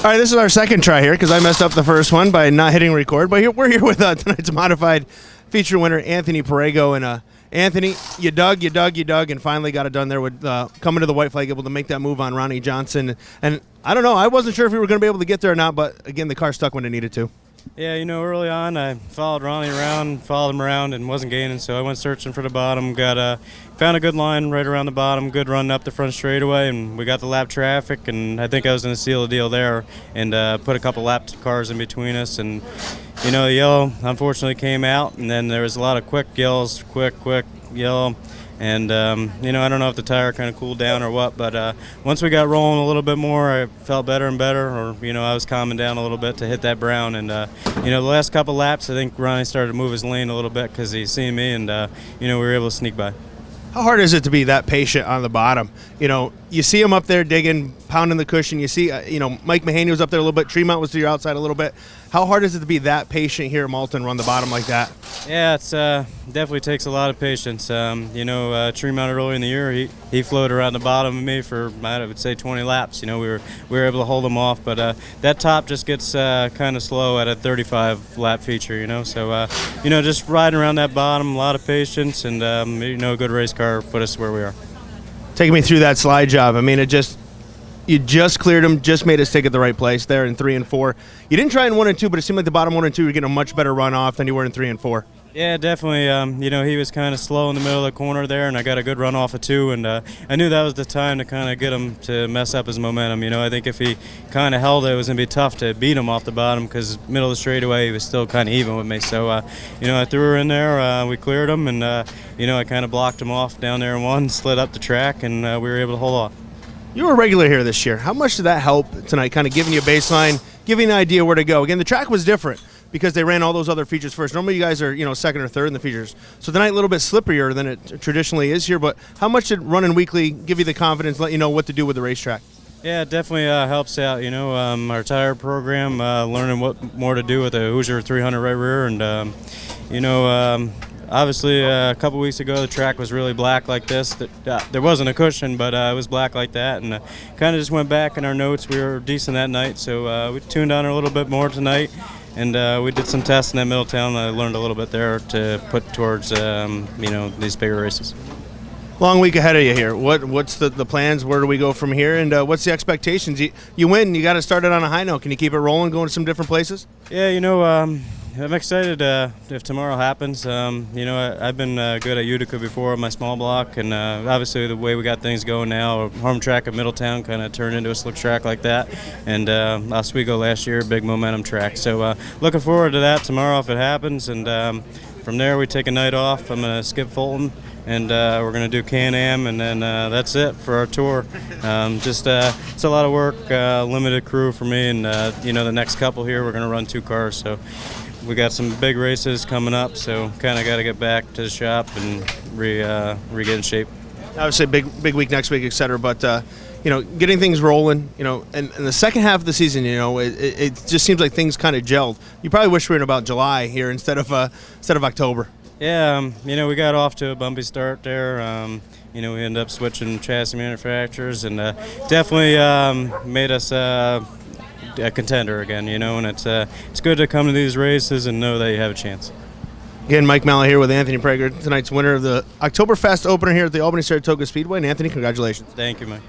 All right, this is our second try here because I messed up the first one by not hitting record. But we're here with tonight's modified feature winner, Anthony Perrego. And Anthony, you dug, and finally got it done there with coming to the white flag, able to make that move on Ronnie Johnson. And I don't know, I wasn't sure if we were going to be able to get there or not, but again, the car stuck when it needed to. Yeah, you know, early on I followed Ronnie around, followed him around, and wasn't gaining, so I went searching for the bottom. Found a good line right around the bottom, good run up the front straightaway, and we got the lap traffic, and I think I was going to seal the deal there and put a couple lap cars in between us. And, you know, the yellow unfortunately came out, and then there was a lot of quick yells, quick yellow. And, you know, I don't know if the tire kind of cooled down or what, but once we got rolling a little bit more, I felt better and better, or, you know, I was calming down a little bit to hit that brown. And, you know, the last couple laps, I think Ronnie started to move his lane a little bit because he seen me, and, you know, we were able to sneak by. How hard is it to be that patient on the bottom? You know, you see him up there digging, pounding the cushion. You see, you know, Mike Mahaney was up there a little bit. Tremont was to your outside a little bit. How hard is it to be that patient here at Malton, run the bottom like that? Yeah, it's definitely takes a lot of patience. You know, Tremont earlier in the year, he floated around the bottom of me for, I would say, 20 laps. You know, we were able to hold him off, but that top just gets kind of slow at a 35 lap feature. You know, so you know, just riding around that bottom, a lot of patience, and you know, a good race car put us where we are. Taking me through that slide job. I mean, you just cleared him, just made us take it the right place there in 3 and 4. You didn't try in 1 and 2, but it seemed like the bottom 1 and 2 were getting a much better run off than you were in 3 and 4. Yeah, definitely. You know, he was kind of slow in the middle of the corner there, and I got a good run off of 2, and I knew that was the time to kind of get him to mess up his momentum. You know, I think if he kind of held it, it was going to be tough to beat him off the bottom because middle of the straightaway, he was still kind of even with me. So, you know, I threw her in there, we cleared him, and, you know, I kind of blocked him off down there in 1, slid up the track, and we were able to hold off. You were a regular here this year. How much did that help tonight, kind of giving you a baseline, giving you an idea where to go? Again, the track was different because they ran all those other features first. Normally you guys are, you know, second or third in the features. So tonight a little bit slipperier than it traditionally is here, but how much did running weekly give you the confidence, let you know what to do with the racetrack? Yeah, it definitely helps out, you know, our tire program, learning what more to do with the Hoosier 300 right rear, and, you know, obviously, a couple weeks ago, the track was really black like this. There wasn't a cushion, but it was black like that, and kind of just went back in our notes. We were decent that night, so we tuned on a little bit more tonight, and we did some tests in that Middletown. I learned a little bit there to put towards, you know, these bigger races. Long week ahead of you here. What's the plans? Where do we go from here? And what's the expectations? You win. You got to start it on a high note. Can you keep it rolling, going to some different places? Yeah, you know, I'm excited if tomorrow happens. You know, I've been good at Utica before, my small block, and obviously the way we got things going now, home track at Middletown kind of turned into a slick track like that, and Oswego last year, big momentum track. So looking forward to that tomorrow if it happens, and from there we take a night off. I'm going to skip Fulton, and we're going to do Can-Am, and then that's it for our tour. It's a lot of work, limited crew for me, and you know, the next couple here we're going to run 2 cars, so we got some big races coming up, so kind of got to get back to the shop and re-get in shape. Obviously, big week next week, et cetera, but you know, getting things rolling, you know, and the second half of the season, you know, it just seems like things kind of gelled. You probably wish we were in about July here instead of October. Yeah, you know, we got off to a bumpy start there. You know, we ended up switching chassis manufacturers, and definitely made us a contender again, you know, and it's good to come to these races and know that you have a chance. Again, Mike Mallett here with Anthony Perrego, tonight's winner of the OktoberFAST opener here at the Albany-Saratoga Speedway. And Anthony, congratulations. Thank you, Mike.